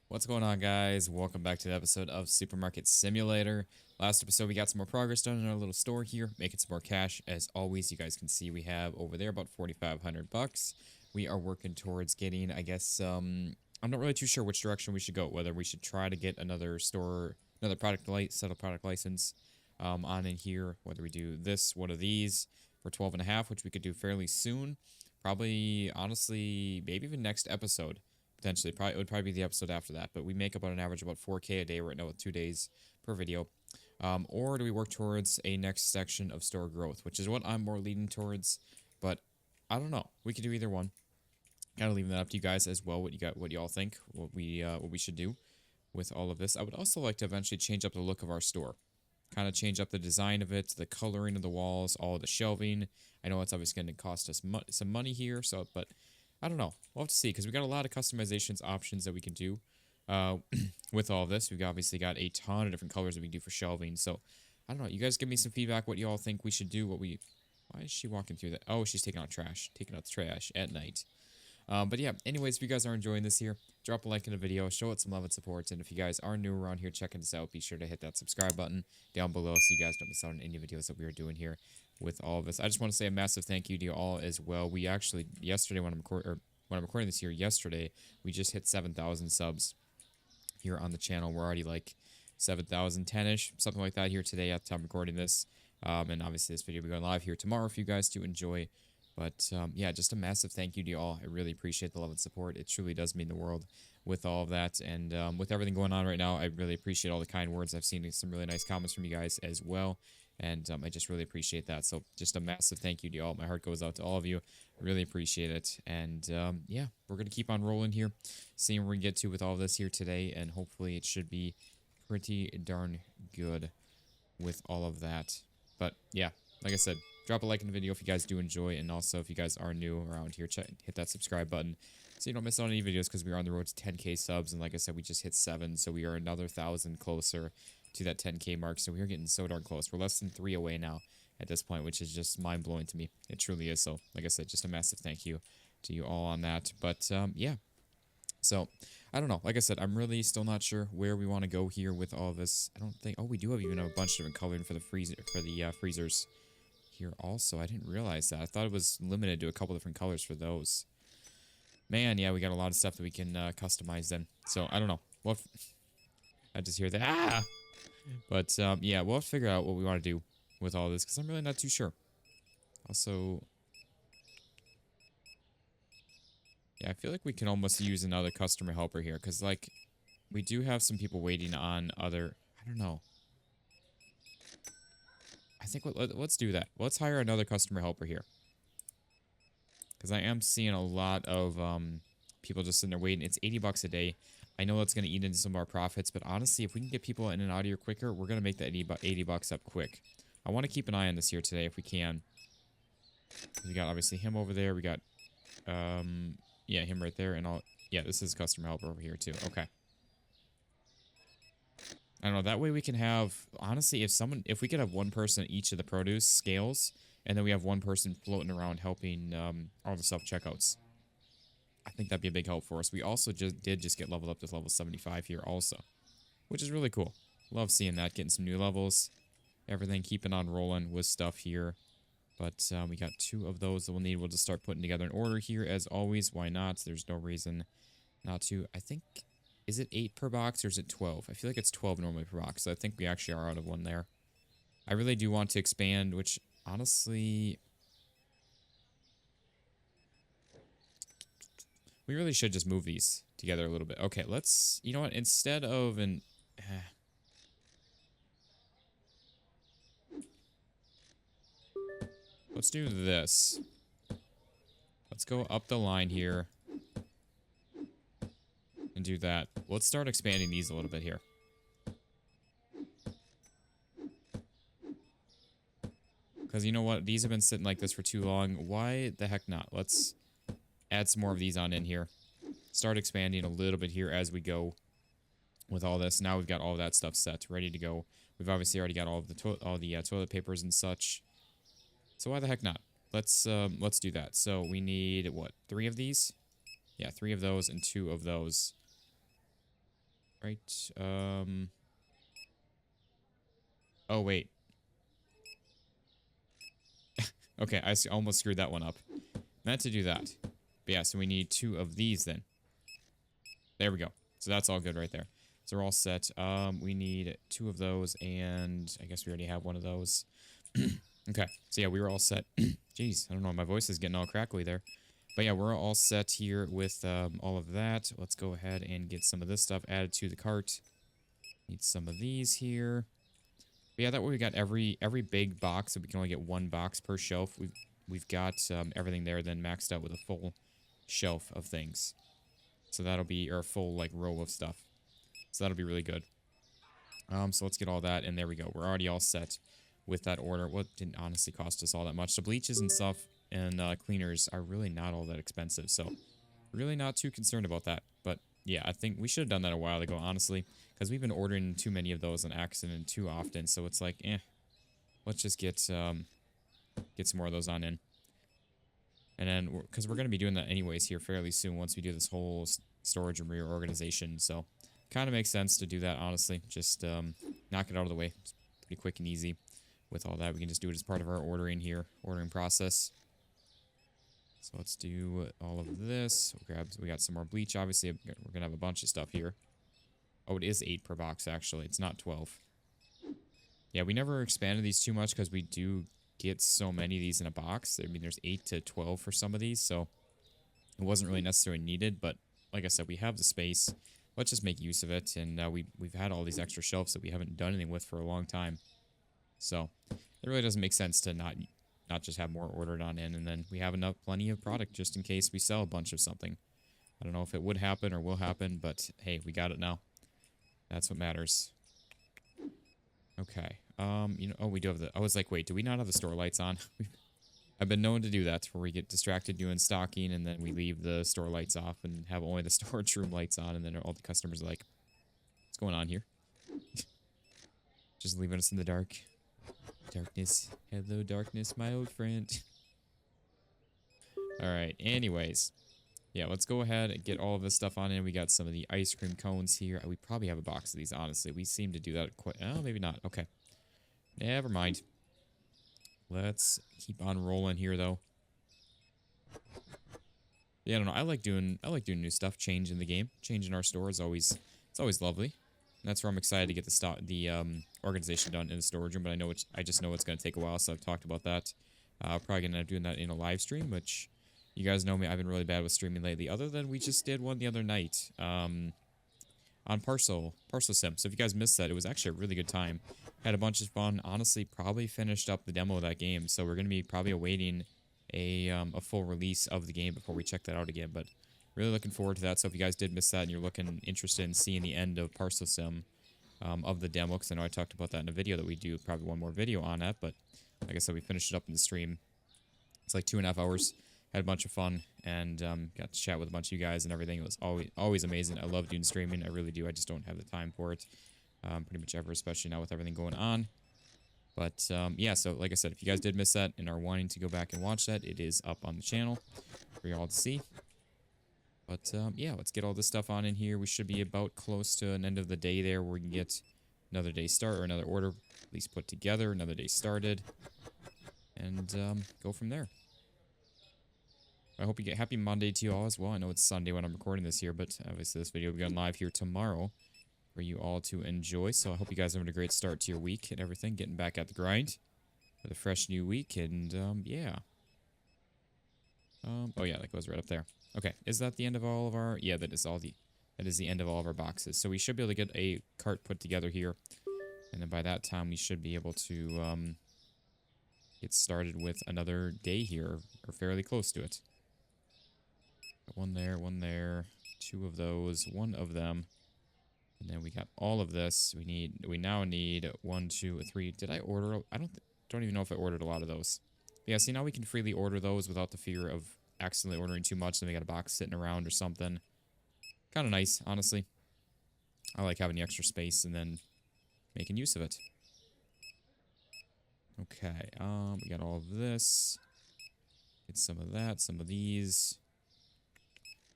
What's going on, guys? Welcome back to the episode of Supermarket Simulator. Last episode, we got some more progress done in our little store here, making some more cash. As always, you guys can see we have over there about 4,500 bucks. We are working towards getting, I guess, I'm not really too sure which direction we should go. Whether we should try to get another store, another product license on in here. Whether we do this, one of these for 12 and a half, which we could do fairly soon. Probably, honestly, maybe even next episode. Potentially, it would probably be the episode after that, but we make about an average about 4K a day right now with 2 days per video. Or do we work towards a next section of store growth, which is what I'm more leaning towards, but I don't know. We could do either one. Kind of leaving that up to you guys as well. What y'all think? What we should do with all of this. I would also like to eventually change up the look of our store. Kind of change up the design of it, the coloring of the walls, all of the shelving. I know it's obviously going to cost us some money here, but I don't know. We'll have to see, because we got a lot of customizations options that we can do with all of this. We've obviously got a ton of different colors that we can do for shelving. So, I don't know. You guys give me some feedback what you all think we should do. Why is she walking through that? Oh, she's taking out trash. Taking out the trash at night. But yeah, anyways, if you guys are enjoying this here, drop a like in the video, show it some love and support, and if you guys are new around here checking this out, be sure to hit that subscribe button down below so you guys don't miss out on any videos that we are doing here with all of this. I just want to say a massive thank you to you all as well. We actually, yesterday when I'm recording this here, yesterday, we just hit 7,000 subs here on the channel. We're already like 7,010-ish, something like that here today at the time of recording this. And obviously this video will be going live here tomorrow for you guys to enjoy. But yeah, just a massive thank you to you all. I really appreciate the love and support. It truly does mean the world with all of that. And with everything going on right now, I really appreciate all the kind words. I've seen some really nice comments from you guys as well. And I just really appreciate that. So just a massive thank you to you all. My heart goes out to all of you. Really appreciate it. And yeah, we're going to keep on rolling here, seeing where we get to with all of this here today. And hopefully it should be pretty darn good with all of that. But yeah, like I said, drop a like in the video if you guys do enjoy, and also if you guys are new around here, hit that subscribe button so you don't miss out on any videos, because we are on the road to 10K subs, and like I said, we just hit 7, so we are another 1,000 closer to that 10K mark, so we are getting so darn close. We're less than 3 away now at this point, which is just mind-blowing to me. It truly is. So like I said, just a massive thank you to you all on that. But yeah, so, I don't know. Like I said, I'm really still not sure where we want to go here with all this. I don't think... Oh, we do have even a bunch of different coloring for the freezers here also. I didn't realize that. I thought it was limited to a couple different colors for those. Man, yeah, we got a lot of stuff that we can customize then. So, I don't know. I just hear that. Ah! But, yeah, we'll have to figure out what we want to do with all this, because I'm really not too sure. Also... Yeah, I feel like we can almost use another customer helper here, because, like, we do have some people waiting on other... I don't know. I think let's do that. Let's hire another customer helper here. Because I am seeing a lot of people just sitting there waiting. It's 80 bucks a day. I know that's going to eat into some of our profits, but honestly, if we can get people in and out of here quicker, we're going to make that 80 bucks up quick. I want to keep an eye on this here today if we can. We got, obviously, him over there. We got... yeah, him right there, and yeah, this is customer helper over here too. Okay. I don't know, that way we can have, honestly, if we could have one person at each of the produce scales, and then we have one person floating around helping all the self-checkouts. I think that'd be a big help for us. We also did get leveled up to level 75 here also, which is really cool. Love seeing that, getting some new levels. Everything keeping on rolling with stuff here. But we got 2 of those that we'll need. We'll just start putting together an order here, as always. Why not? There's no reason not to. I think, is it 8 per box or is it 12? I feel like it's 12 normally per box, so I think we actually are out of one there. I really do want to expand, which, honestly... We really should just move these together a little bit. Okay, let's... You know what? Instead of an... Let's do this. Let's go up the line here. And do that. Let's start expanding these a little bit here. Because you know what? These have been sitting like this for too long. Why the heck not? Let's add some more of these on in here. Start expanding a little bit here as we go with all this. Now we've got all of that stuff set, ready to go. We've obviously already got all of the toilet papers and such. So why the heck not? Let's do that. So we need, what, 3 of these? Yeah, 3 of those and 2 of those. right? Oh, wait. Okay, almost screwed that one up. Meant to do that. But yeah, so we need 2 of these then. There we go. So that's all good right there. So we're all set. We need 2 of those, and I guess we already have one of those. Okay, so yeah, we were all set. Jeez, I don't know, my voice is getting all crackly there. But yeah, we're all set here with all of that. Let's go ahead and get some of this stuff added to the cart. Need some of these here. But yeah, that way we got every big box, so we can only get 1 box per shelf. We've got everything there then maxed out with a full shelf of things. So that'll be our full like row of stuff. So that'll be really good. So let's get all that, and there we go. We're already all set with that order. What didn't honestly cost us all that much. The bleaches and stuff and cleaners are really not all that expensive, so really not too concerned about that. But yeah, I think we should have done that a while ago, honestly, because we've been ordering too many of those on accident too often. So it's like, let's just get some more of those on in. And then, because we're going to be doing that anyways here fairly soon once we do this whole storage and reorganization. So kind of makes sense to do that, honestly. Just knock it out of the way. It's pretty quick and easy with all that. We can just do it as part of our ordering process. So let's do all of this. We got some more bleach, obviously. We're going to have a bunch of stuff here. Oh, it is 8 per box, actually. It's not 12. Yeah, we never expanded these too much because we do get so many of these in a box. I mean, there's 8 to 12 for some of these, so it wasn't really necessarily needed. But like I said, we have the space. Let's just make use of it. And we've had all these extra shelves that we haven't done anything with for a long time. So it really doesn't make sense to not just have more ordered on in, and then we have plenty of product just in case we sell a bunch of something. I don't know if it would happen or will happen, but hey, we got it now. That's what matters. Okay. Oh, we do have I was like, wait, do we not have the store lights on? I've been known to do that, where we get distracted doing stocking, and then we leave the store lights off and have only the storage room lights on, and then all the customers are like, what's going on here? Just leaving us in the dark. Darkness. Hello, darkness, my old friend. Alright, anyways. Yeah, let's go ahead and get all of this stuff on in. We got some of the ice cream cones here. We probably have a box of these, honestly. We seem to do that quite... Oh, maybe not. Okay. Never mind. Let's keep on rolling here, though. Yeah, I don't know. I like doing new stuff, changing the game. Changing our store is always... It's always lovely. And that's where I'm excited to get the organization done in the storage room, but I just know it's going to take a while, so I've talked about that. Probably going to end up doing that in a live stream, which you guys know me, I've been really bad with streaming lately, other than we just did one the other night on Parcel Sim. So if you guys missed that, it was actually a really good time. Had a bunch of fun. Honestly, probably finished up the demo of that game, so we're going to be probably awaiting a full release of the game before we check that out again, but really looking forward to that. So if you guys did miss that and you're interested in seeing the end of Parcel Sim, of the demo, because I know I talked about that in a video that we do, probably one more video on that, but like I said, we finished it up in the stream. It's like 2.5 hours. Had a bunch of fun, and got to chat with a bunch of you guys and everything. It was always amazing. I love doing streaming. I really do. I just don't have the time for it pretty much ever, especially now with everything going on. But yeah, so like I said, if you guys did miss that and are wanting to go back and watch that, it is up on the channel for you all to see. But yeah, let's get all this stuff on in here. We should be about close to an end of the day there, where we can get another day start, or another order at least put together, another day started, and go from there. I hope you get happy Monday to you all as well. I know it's Sunday when I'm recording this here, but obviously this video will be on live here tomorrow for you all to enjoy. So I hope you guys are having a great start to your week and everything, getting back at the grind with a fresh new week, and yeah. Oh yeah, that goes right up there. Okay, is that the end of all of our... Yeah, that is the end of all of our boxes. So we should be able to get a cart put together here, and then by that time we should be able to get started with another day here, or fairly close to it. One there, 2 of those, 1 of them, and then we got all of this. We now need 1, 2, 3. Did I order? I don't even know if I ordered a lot of those. But yeah, see, now we can freely order those without the fear of accidentally ordering too much, and we got a box sitting around or something. Kind of nice, honestly. I like having the extra space and then making use of it. Okay, we got all of this. Get some of that, some of these.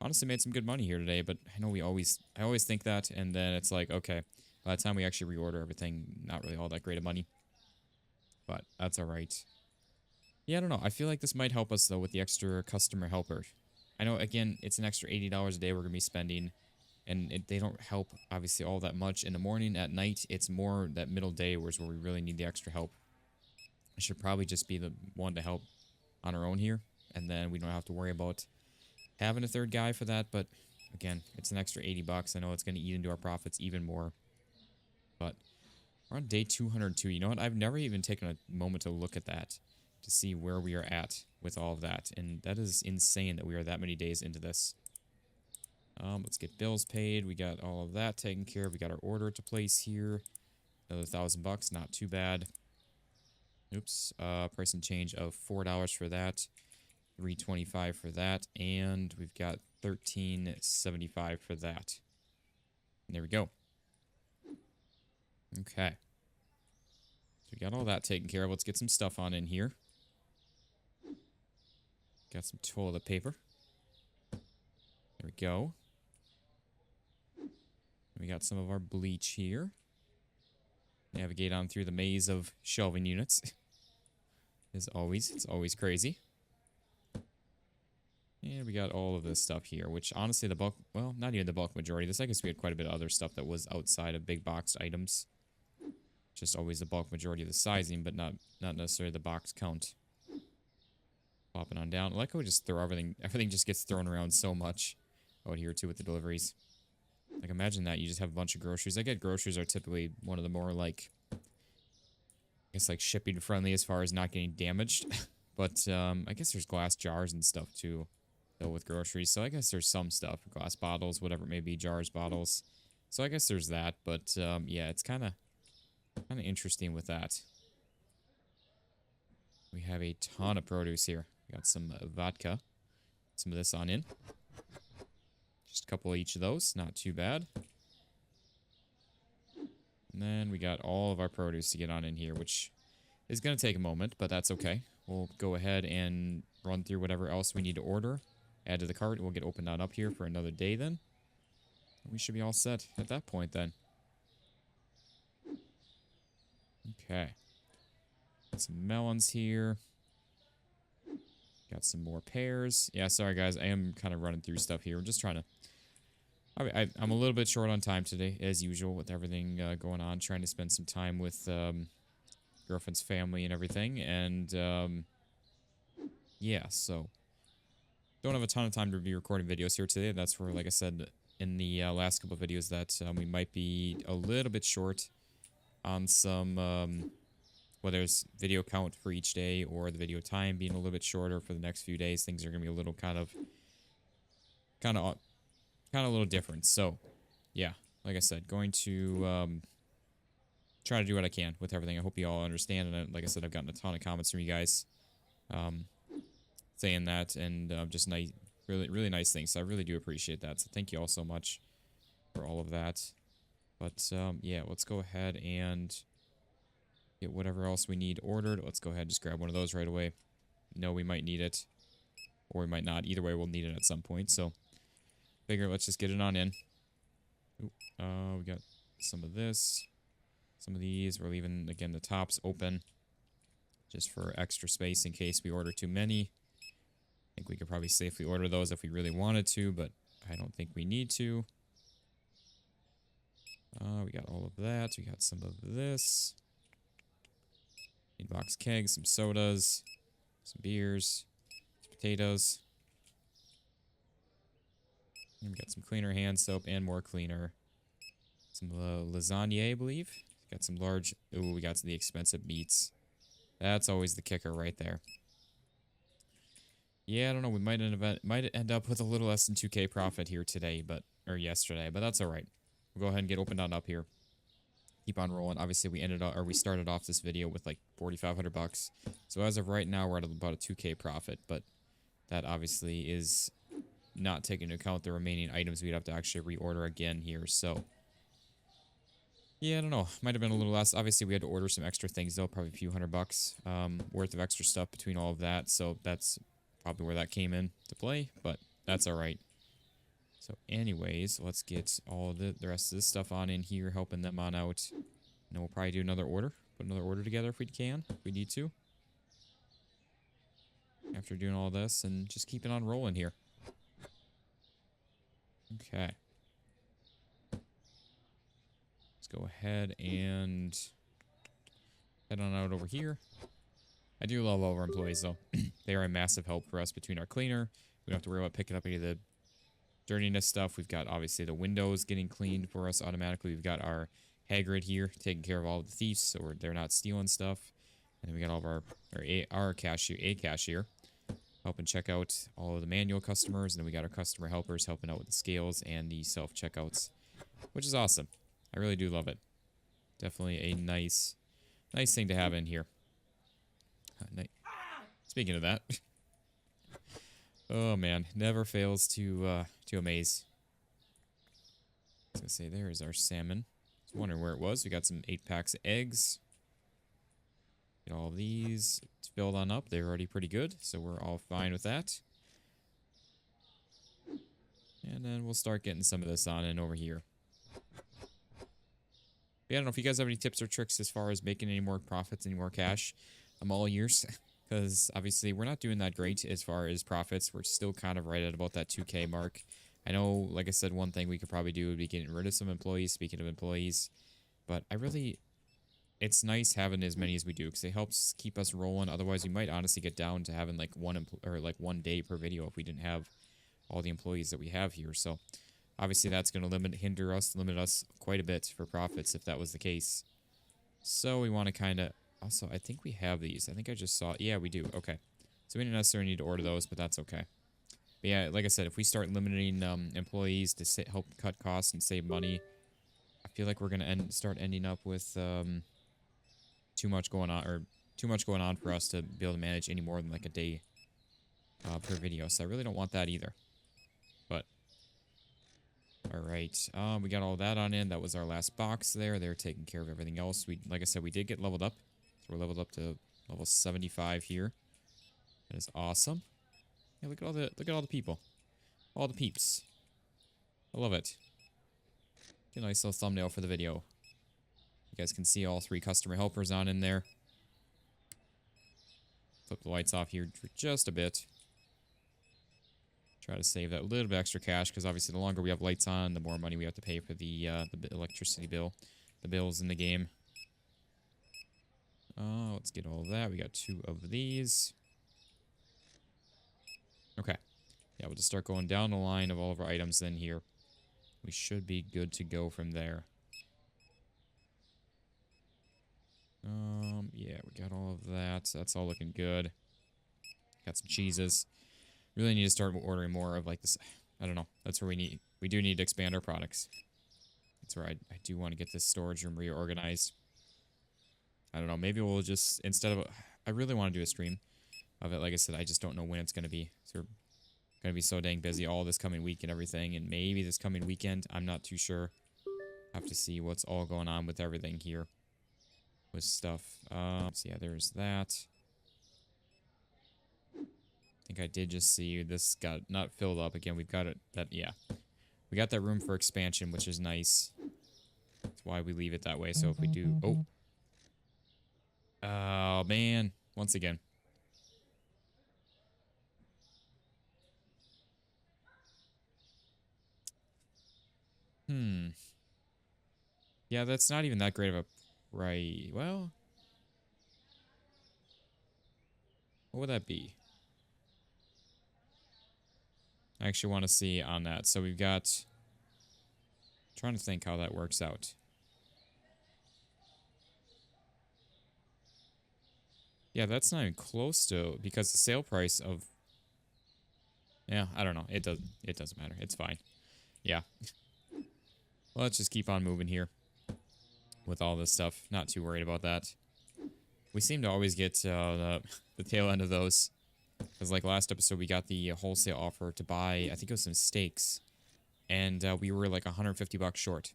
honestly made some good money here today, but I know I always think that, and then it's like, okay, by the time we actually reorder everything, not really all that great of money. But that's alright. Yeah, I don't know. I feel like this might help us, though, with the extra customer helper. I know, again, it's an extra $80 a day we're going to be spending, and they don't help, obviously, all that much in the morning. At night, it's more that middle day where we really need the extra help. I should probably just be the one to help on our own here, and then we don't have to worry about having a third guy for that, but again, it's an extra 80 bucks. I know it's going to eat into our profits even more, but we're on day 202. You know what? I've never even taken a moment to look at that to see where we are at with all of that, and that is insane that we are that many days into this. Let's get bills paid. We got all of that taken care of. We got our order to place here. Another $1,000, not too bad. Oops. Price and change of $4 for that. $3.25 for that, and we've got $13.75 for that. And there we go. Okay. So we got all that taken care of. Let's get some stuff on in here. Got some toilet paper. There we go. We got some of our bleach here. Navigate on through the maze of shelving units. As always, it's always crazy. And we got all of this stuff here, which honestly the bulk, well, not even the bulk majority. This, I guess we had quite a bit of other stuff that was outside of big boxed items. Just always the bulk majority of the sizing, but not necessarily the box count. Popping on down. I like how we just throw everything just gets thrown around so much out here too with the deliveries. Like imagine that, you just have a bunch of groceries. I get groceries are typically one of the more like, I guess like shipping friendly as far as not getting damaged. But I guess there's glass jars and stuff too, though, with groceries. So I guess there's some stuff, glass bottles, whatever it may be, jars, bottles. So I guess there's that. But yeah, it's kind of interesting with that. We have a ton of produce here. We got some vodka. Some of this on in. Just a couple of each of those. Not too bad. And then we got all of our produce to get on in here, which is going to take a moment, but that's okay. We'll go ahead and run through whatever else we need to order. Add to the cart. We'll get opened on up here for another day then. We should be all set at that point then. Okay. Got some melons here. Got some more pears. Yeah, sorry guys, I am kind of running through stuff here. We're just trying to... I'm a little bit short on time today, as usual, with everything going on. Trying to spend some time with girlfriend's family and everything. And, yeah, so... Don't have a ton of time to be recording videos here today. That's where, like I said in the last couple of videos, that we might be a little bit short on some... whether it's video count for each day or the video time being a little bit shorter for the next few days. Things are going to be a little kind of a little different. So, yeah, like I said, going to try to do what I can with everything. I hope you all understand. And like I said, I've gotten a ton of comments from you guys saying that, and just nice, really nice things. So I really do appreciate that. So thank you all so much for all of that. But yeah, let's go ahead and get whatever else we need ordered. Let's go ahead and just grab one of those right away. No, we might need it, or we might not. Either way, we'll need it at some point. So, figure let's just get it on in. Ooh, we got some of this, some of these. We're leaving again the tops open, just for extra space in case we order too many. I think we could probably safely order those if we really wanted to, but I don't think we need to. We got all of that. We got some of this. Box kegs, some sodas, some beers, some potatoes. And we got some cleaner hand soap and more cleaner. Some lasagna, I believe. Got some large... Ooh, we got the expensive meats. That's always the kicker right there. Yeah, I don't know. We might end up with a little less than 2K profit here today, or yesterday, but that's all right. We'll go ahead and get opened on up here. Keep on rolling. Obviously, we started off this video with like 4,500 bucks. So as of right now, we're at about a 2K profit, but that obviously is not taking into account the remaining items we'd have to actually reorder again here. So yeah, I don't know. Might have been a little less. Obviously, we had to order some extra things though, probably a few $100 worth of extra stuff between all of that. So that's probably where that came in to play, but that's all right. So anyways, let's get all the rest of this stuff on in here, helping them on out. And then we'll probably do another order. Put another order together if we can, if we need to. After doing all this and just keeping on rolling here. Okay. Let's go ahead and head on out over here. I do love all of our employees though. They are a massive help for us between our cleaner. We don't have to worry about picking up any of the dirtiness stuff. We've got obviously the windows getting cleaned for us automatically. We've got our Hagrid here taking care of all of the thieves so they're not stealing stuff. And then we got all of our cashier helping check out all of the manual customers. And then we got our customer helpers helping out with the scales and the self-checkouts, which is awesome. I really do love it. Definitely a nice thing to have in here. Speaking of that, oh man, never fails to amaze. I was gonna say, there is our salmon. I was wondering where it was. We got some 8 packs of eggs. Get all of these filled on up. They're already pretty good, so we're all fine with that. And then we'll start getting some of this on in over here. But yeah, I don't know if you guys have any tips or tricks as far as making any more profits, any more cash. I'm all ears. Because obviously we're not doing that great as far as profits. We're still kind of right at about that 2K mark. I know, like I said, one thing we could probably do would be getting rid of some employees, speaking of employees. But it's nice having as many as we do because it helps keep us rolling. Otherwise, we might honestly get down to having like one day per video if we didn't have all the employees that we have here. So obviously that's going to limit us quite a bit for profits if that was the case. So we want to kind of... Also, I think we have these. I think I just saw... Yeah, we do. Okay. So we didn't necessarily need to order those, but that's okay. But yeah, like I said, if we start limiting employees to help cut costs and save money, I feel like we're going to start ending up with too much going on for us to be able to manage any more than like a day per video. So I really don't want that either. But... Alright, we got all that on in. That was our last box there. They're taking care of everything else. Like I said, we did get leveled up. So we're leveled up to level 75 here. That is awesome. Yeah, look at all the people. All the peeps. I love it. Get a nice little thumbnail for the video. You guys can see all 3 customer helpers on in there. Flip the lights off here for just a bit. Try to save that little bit extra cash, because obviously the longer we have lights on, the more money we have to pay for the electricity bill, the bills in the game. Let's get all of that. We got 2 of these. Okay. Yeah, we'll just start going down the line of all of our items then here. We should be good to go from there. Yeah, we got all of that. So that's all looking good. Got some cheeses. Really need to start ordering more of like this. I don't know. That's where we do need to expand our products. That's where I do want to get this storage room reorganized. I don't know. Maybe we'll just, instead of, I really want to do a stream of it. Like I said, I just don't know when it's going to be. So we're going to be so dang busy all this coming week and everything. And maybe this coming weekend. I'm not too sure. Have to see what's all going on with everything here. With stuff. So yeah, there's that. I think I did just see this got not filled up again. We've got it. Yeah. We got that room for expansion, which is nice. That's why we leave it that way. So if we do... Oh, man. Once again. Yeah, that's not even that great of a price. Well, what would that be? I actually want to see on that. So we've got... trying to think how that works out. Yeah, that's not even close to... because the sale price of... Yeah, I don't know. It doesn't matter. It's fine. Yeah. Well, let's just keep on moving here. With all this stuff. Not too worried about that. We seem to always get the tail end of those. Because like last episode, we got the wholesale offer to buy, I think it was some steaks. And we were like $150 short.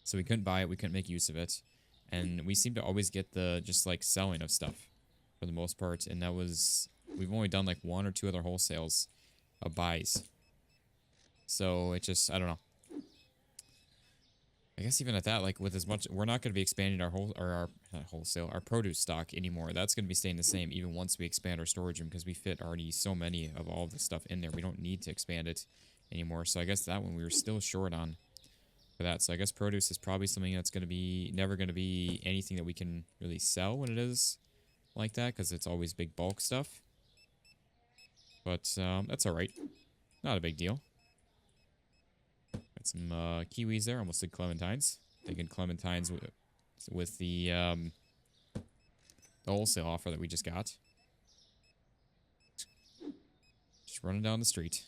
So we couldn't buy it. We couldn't make use of it. And we seem to always get the just like selling of stuff. For the most part. And that was... we've only done like 1 or 2 other wholesales of buys. So it just, I don't know. I guess even at that, like with as much, we're not going to be expanding our whole, or our not wholesale, our produce stock anymore. That's going to be staying the same even once we expand our storage room because we fit already so many of all the stuff in there. We don't need to expand it anymore. So I guess that one we were still short on for that. So I guess produce is probably something that's going to be never going to be anything that we can really sell when it is like that because it's always big bulk stuff. But that's all right. Not a big deal. Got some kiwis there. Almost did clementines. Thinking clementines with the wholesale offer that we just got. Just running down the street.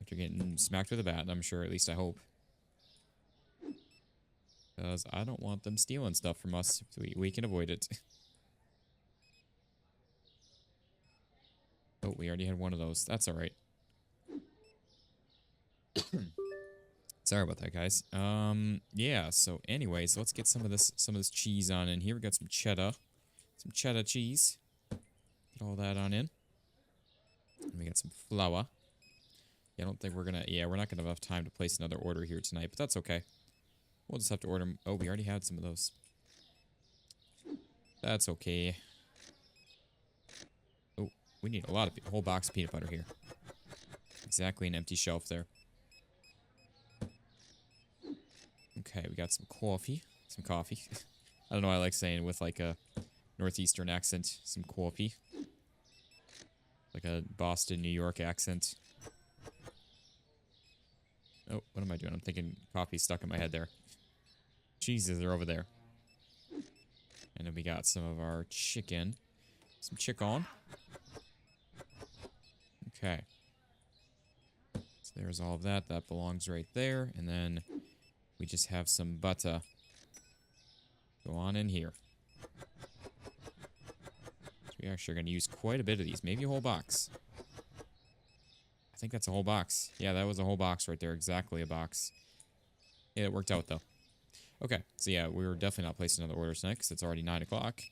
After getting smacked with a bat, I'm sure, at least I hope. Because I don't want them stealing stuff from us if we can avoid it. Oh, we already had one of those. That's alright. Sorry about that, guys. Yeah, so anyways, let's get some of this cheese on in here. We got some cheddar. Some cheddar cheese. Get all that on in. And we got some flour. Yeah, I don't think we're gonna... Yeah, we're not gonna have enough time to place another order here tonight, but that's okay. We'll just have to order... Oh, we already had some of those. That's okay. Oh, we need a lot of... A whole box of peanut butter here. Exactly an empty shelf there. Okay, we got some coffee. Some coffee. I don't know why I like saying it with like a northeastern accent. Some coffee. Like a Boston, New York accent. Oh, what am I doing? I'm thinking coffee stuck in my head there. Cheeses are over there. And then we got some of our chicken. Some chicken. Okay. So there's all of that. That belongs right there. And then we just have some butter. Go on in here. So we actually are going to use quite a bit of these. Maybe a whole box. I think that's a whole box. Yeah, that was a whole box right there. Exactly a box. Yeah, it worked out, though. Okay, so yeah, we were definitely not placing another order tonight because it's already 9 o'clock.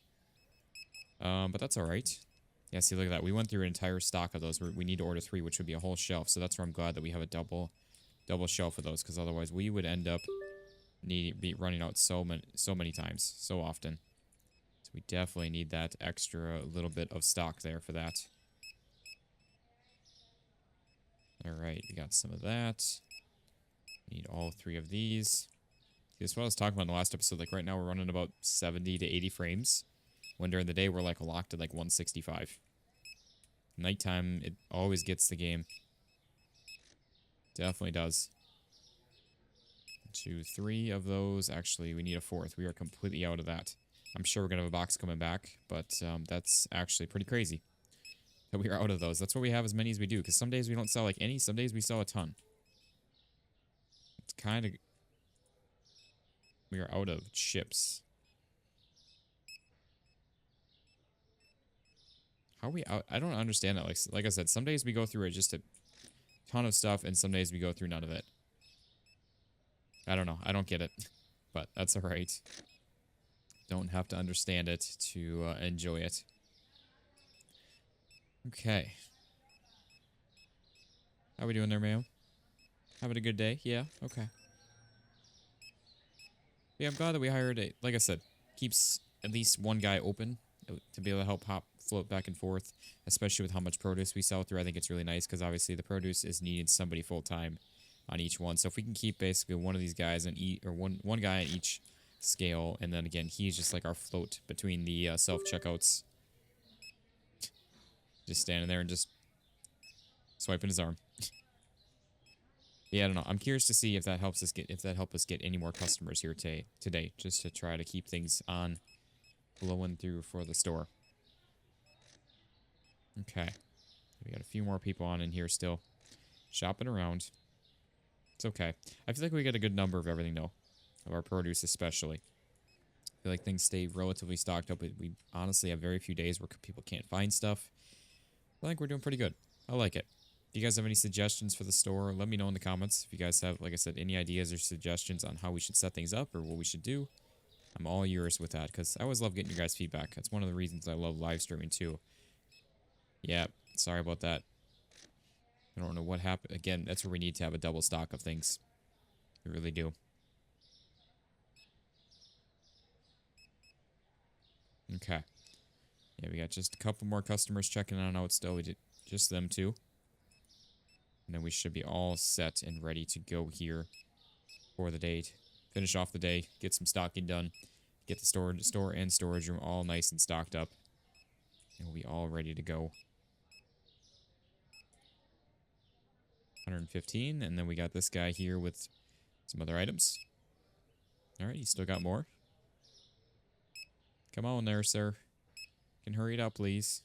But that's alright. Yeah, see, look at that. We went through an entire stock of those. We need to order 3, which would be a whole shelf. So that's where I'm glad that we have a double shelf of those, because otherwise we would end up be running out so many times, so often. So we definitely need that extra little bit of stock there for that. Alright, we got some of that. Need all 3 of these. See, that's what I was talking about in the last episode. Like right now we're running about 70 to 80 frames. When during the day we're like locked at like 165. Nighttime, it always gets the game. Definitely does. 2, 3 of those. Actually, we need a 4th. We are completely out of that. I'm sure we're going to have a box coming back, but that's actually pretty crazy that we are out of those. That's why we have as many as we do, because some days we don't sell like any, some days we sell a ton. It's kind of... We are out of chips. How are we out? I don't understand that. Like I said, some days we go through just a ton of stuff, and some days we go through none of it. I don't know. I don't get it. But that's alright. Don't have to understand it to enjoy it. Okay. How we doing there, Mayo? Having a good day? Yeah? Okay. Yeah, I'm glad that we hired a... Like I said, keeps at least one guy open to be able to help float back and forth, especially with how much produce we sell through. I think it's really nice because obviously the produce is needing somebody full-time on each one. So if we can keep basically one of these guys on one guy on each scale, and then again, he's just like our float between the self-checkouts. Just standing there and just swiping his arm. Yeah, I don't know. I'm curious to see if that helps us get any more customers here today, just to try to keep things on blowing through for the store. Okay. We got a few more people on in here still. Shopping around. It's okay. I feel like we get a good number of everything, though. Of our produce, especially. I feel like things stay relatively stocked up. We honestly have very few days where people can't find stuff. I think we're doing pretty good. I like it. If you guys have any suggestions for the store, let me know in the comments. If you guys have, like I said, any ideas or suggestions on how we should set things up or what we should do, I'm all yours with that, because I always love getting your guys' feedback. That's one of the reasons I love live streaming, too. Yeah, sorry about that. I don't know what happened. Again, that's where we need to have a double stock of things. We really do. Okay. Yeah, we got just a couple more customers checking on out still. We did just them two. And then we should be all set and ready to go here for the day. Finish off the day, get some stocking done, get the store and storage room all nice and stocked up. And we'll be all ready to go. 115, and then we got this guy here with some other items. Alright, he's still got more. Come on there, sir. Can hurry it up, please.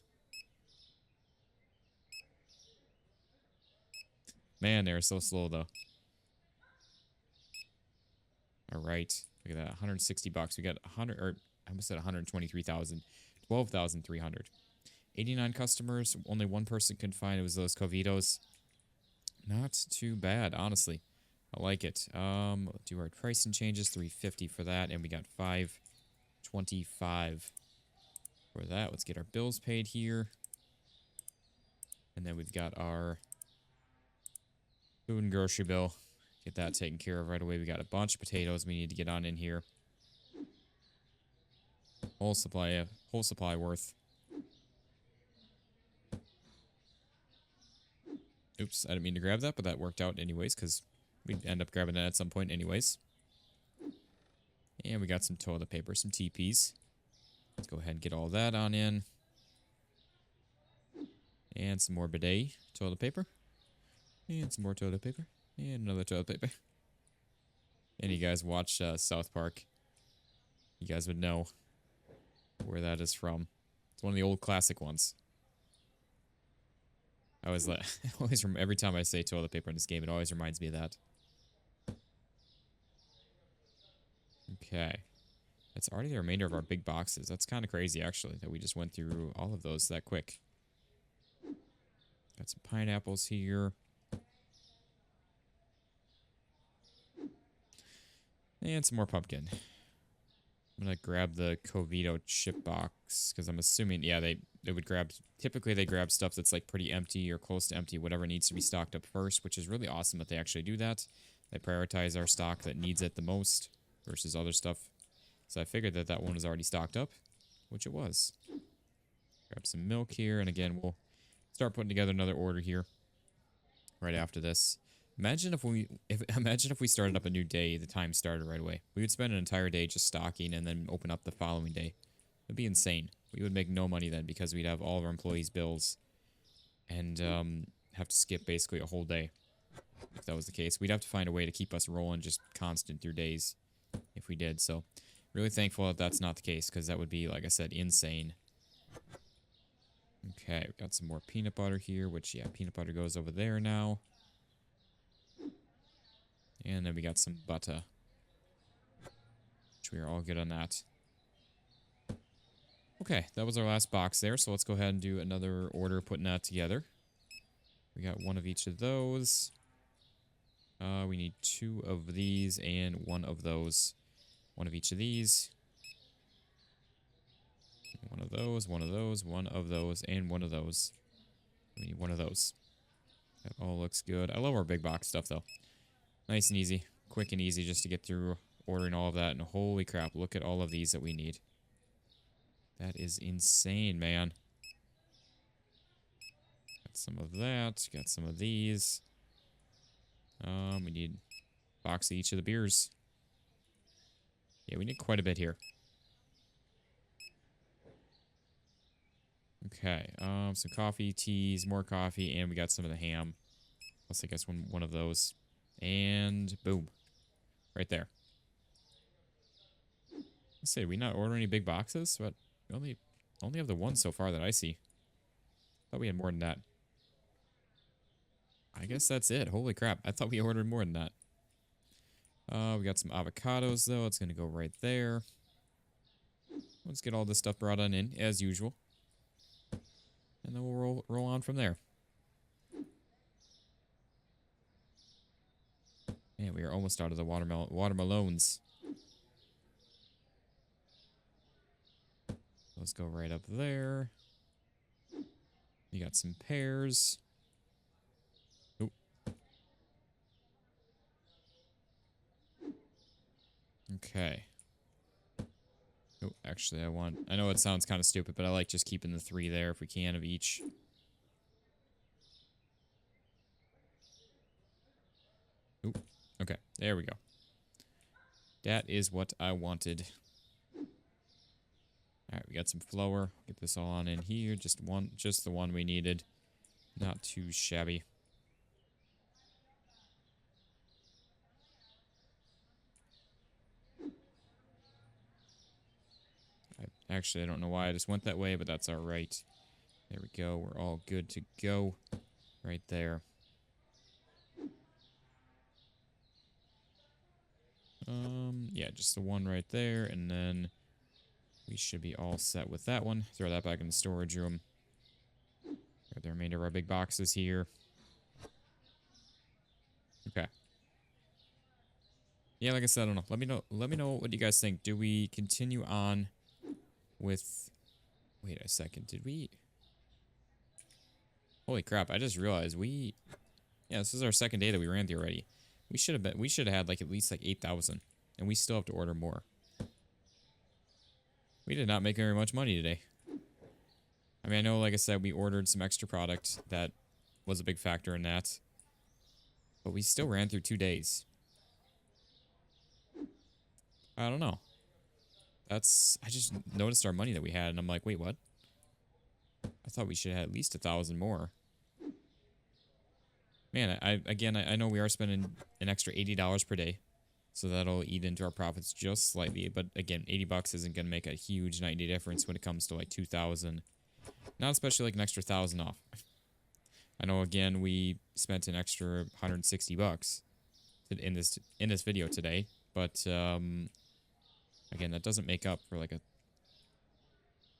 Man, they're so slow, though. Alright, look at that, 160 bucks. We got 100, or I almost said 123,000. 12,300. 89 customers, only one person could find. It was those Covitos. Not too bad, honestly. I like it. We'll do our pricing changes, 350 for that, and we got 525 for that. Let's get our bills paid here. And then we've got our food and grocery bill. Get that taken care of right away. We got a bunch of potatoes we need to get on in here. Whole supply worth. Oops, I didn't mean to grab that, but that worked out anyways, because we'd end up grabbing that at some point anyways. And we got some toilet paper, some TPs. Let's go ahead and get all that on in. And some more bidet toilet paper. And some more toilet paper. And another toilet paper. And you guys watch South Park. You guys would know where that is from. It's one of the old classic ones. I always every time I say toilet paper in this game, it always reminds me of that. Okay. That's already the remainder of our big boxes. That's kind of crazy, actually, that we just went through all of those that quick. Got some pineapples here. And some more pumpkin. I'm going to grab the Covito chip box, because I'm assuming, yeah, they would grab, typically they grab stuff that's like pretty empty or close to empty, whatever needs to be stocked up first, which is really awesome that they actually do that. They prioritize our stock that needs it the most versus other stuff. So I figured that that one was already stocked up, which it was. Grab some milk here, and again, we'll start putting together another order here right after this. Imagine if we started up a new day, the time started right away. We would spend an entire day just stocking and then open up the following day. It'd be insane. We would make no money then because we'd have all of our employees' bills and have to skip basically a whole day if that was the case. We'd have to find a way to keep us rolling just constant through days if we did. So really thankful that that's not the case because that would be, like I said, insane. Okay, we got some more peanut butter here, which, yeah, peanut butter goes over there now. And then we got some butter, which we are all good on that. Okay, that was our last box there, so let's go ahead and do another order putting that together. We got one of each of those. We need 2 of these and 1 of those. 1 of each of these. 1 of those, 1 of those, 1 of those, and 1 of those. We need 1 of those. That all looks good. I love our big box stuff, though. Nice and easy. Quick and easy just to get through ordering all of that. And holy crap, look at all of these that we need. That is insane, man. Got some of that. Got some of these. We need a box of each of the beers. Yeah, we need quite a bit here. Okay, some coffee, teas, more coffee, and we got some of the ham. Plus, I guess one of those. And boom. Right there. Let's see, we not order any big boxes? But we only have the one so far that I see. Thought we had more than that. I guess that's it. Holy crap. I thought we ordered more than that. We got some avocados, though. It's going to go right there. Let's get all this stuff brought on in, as usual. And then we'll roll on from there. Man, we are almost out of the watermelons. Let's go right up there. You got some pears. Okay. Oh, actually, I know it sounds kind of stupid, but I like just keeping the 3 there if we can of each. Ooh, okay, there we go. That is what I wanted. Alright, we got some flour. Get this all on in here. Just the one we needed. Not too shabby. I don't know why I just went that way, but that's alright. There we go. We're all good to go. Right there. Yeah, just the one right there, and then we should be all set with that one. Throw that back in the storage room. Got the remainder of our big boxes here. Okay. Yeah, like I said, I don't know. Let me know what you guys think. Do we continue on with... Wait a second. Did we... Holy crap, I just realized we... Yeah, this is our second day that we ran through already. We should have had like at least like 8,000. And we still have to order more. We did not make very much money today. I mean, I know, like I said, we ordered some extra product. That was a big factor in that. But we still ran through 2 days. I don't know. I just noticed our money that we had, and I'm like, wait, what? I thought we should have at least 1,000 more. Man, I know we are spending an extra $80 per day. So that'll eat into our profits just slightly. But again, 80 bucks isn't going to make a huge 90 difference when it comes to like 2,000. Not especially like an extra 1,000 off. I know, again, we spent an extra 160 bucks in this video today. But, again, that doesn't make up for like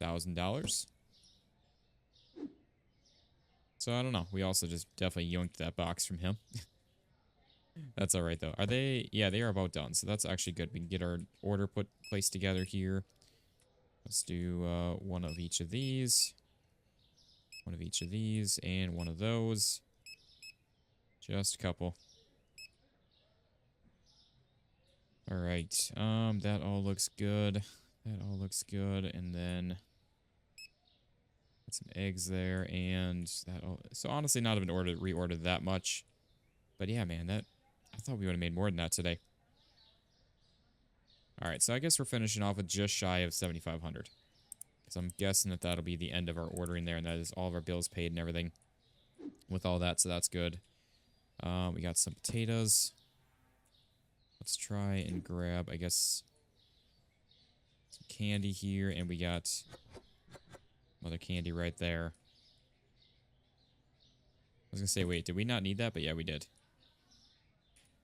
$1,000. So I don't know. We also just definitely yoinked that box from him. That's all right, though. Are they? Yeah, they are about done. So that's actually good. We can get our order placed together here. Let's do one of each of these. One of each of these. And one of those. Just a couple. All right. That all looks good. That all looks good. And then... Got some eggs there. And that all... So honestly, not even reordered that much. But yeah, man, I thought we would have made more than that today. Alright, so I guess we're finishing off with just shy of 7,500. So I'm guessing that that'll be the end of our ordering there, and that is all of our bills paid and everything with all that, so that's good. We got some potatoes. Let's try and grab, I guess, some candy here, and we got other candy right there. I was gonna say, wait, did we not need that? But yeah, we did.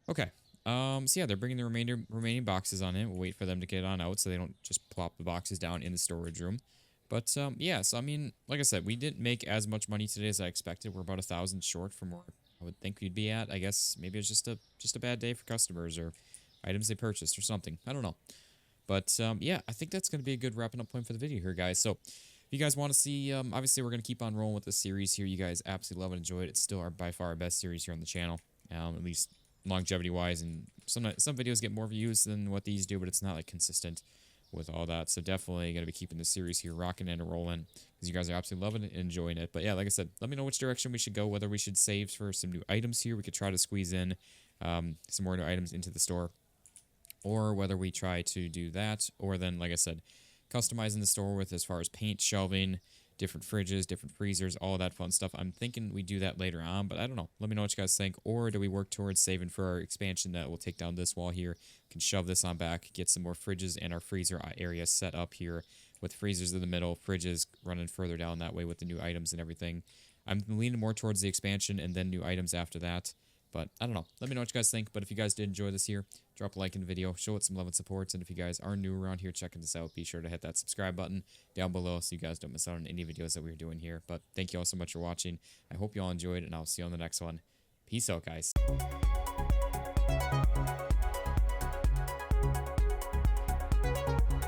Okay. So yeah, they're bringing the remaining boxes on in. We'll wait for them to get on out so they don't just plop the boxes down in the storage room. But yeah, so I mean, like I said, we didn't make as much money today as I expected. We're about 1,000 short from where I would think we'd be at. I guess maybe it's just a bad day for customers or items they purchased or something. I don't know. But yeah, I think that's going to be a good wrapping up point for the video here, guys. So if you guys want to see, obviously we're going to keep on rolling with this series here. You guys absolutely love and enjoy it. It's still by far our best series here on the channel, at least longevity wise, and some videos get more views than what these do, but it's not like consistent with all that. So definitely going to be keeping the series here rocking and rolling because you guys are absolutely loving it and enjoying it. But yeah, like I said, let me know which direction we should go, whether we should save for some new items here. We could try to squeeze in some more new items into the store, or whether we try to do that, or then, like I said, customizing the store with as far as paint, shelving, different fridges, different freezers, all of that fun stuff. I'm thinking we do that later on, but I don't know. Let me know what you guys think. Or do we work towards saving for our expansion that will take down this wall here? Can shove this on back, get some more fridges and our freezer area set up here with freezers in the middle, fridges running further down that way with the new items and everything. I'm leaning more towards the expansion and then new items after that. But I don't know. Let me know what you guys think. But if you guys did enjoy this here, drop a like in the video, show it some love and support. And if you guys are new around here checking this out, be sure to hit that subscribe button down below so you guys don't miss out on any videos that we're doing here. But thank you all so much for watching. I hope you all enjoyed, and I'll see you on the next one. Peace out, guys.